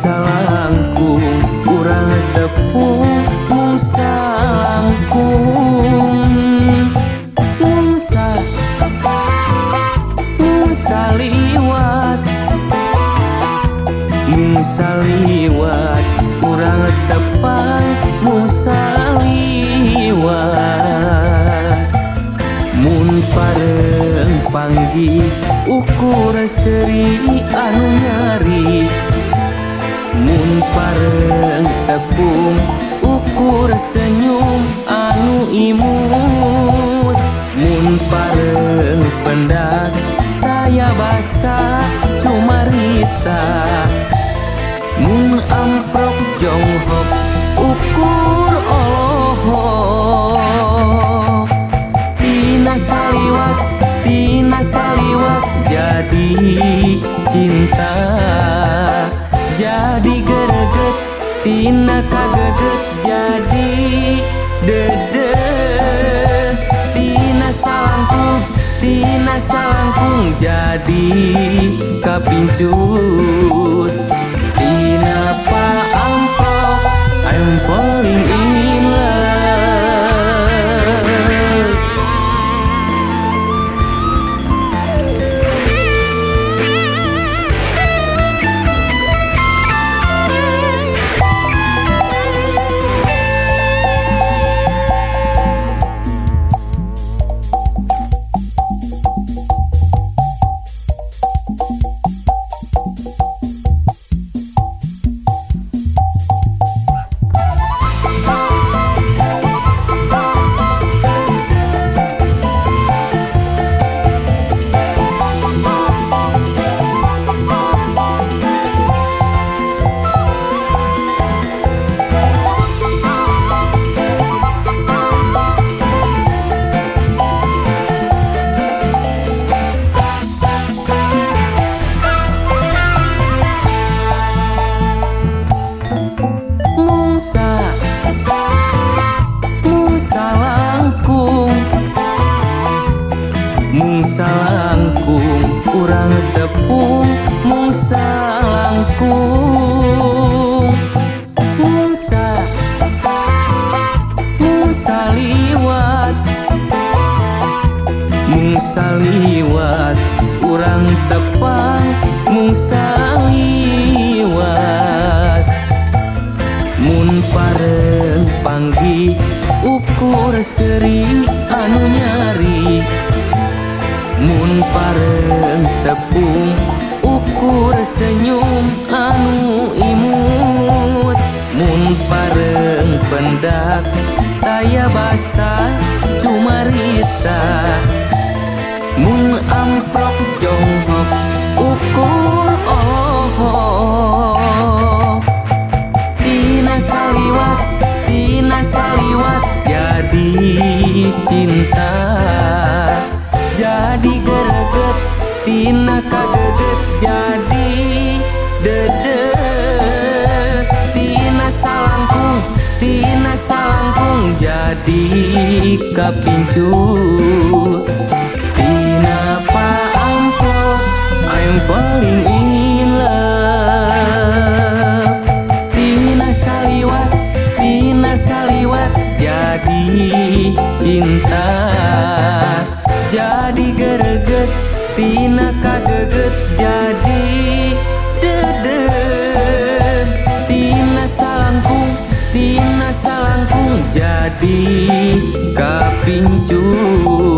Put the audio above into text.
Salangkung urang tepung salangkung Musa liwat urang tepang Musa liwat mun pareng panggih ukur seri anu nyari mun pareng tepung ukur senyum anu imut mun pareng pendak taya basa cumarita mun amprok jonghok ukur olohok tina saliwat jadi cinta jadi gereget tina kageget jadi dede tina salangkung jadi kapincut tina pa amplop I'm falling in love. Salangkung urang tepung salangkung Musa liwat urang tepang Musa liwat mun pareng panggih ukur seri anu nyari mun pareng tepung ukur senyum anu imut mun pareng pendak taya basa cumarita mun amprok jonghok ukur olohok tina saliwat jadi cinta jadi gereget tina kageget jadi dede tina salangkung jadi kapincut tina pa amplop I'm falling in love tina saliwat jadi cinta jadi gereget tina kageget jadi dede tina salangkung jadi kapincut.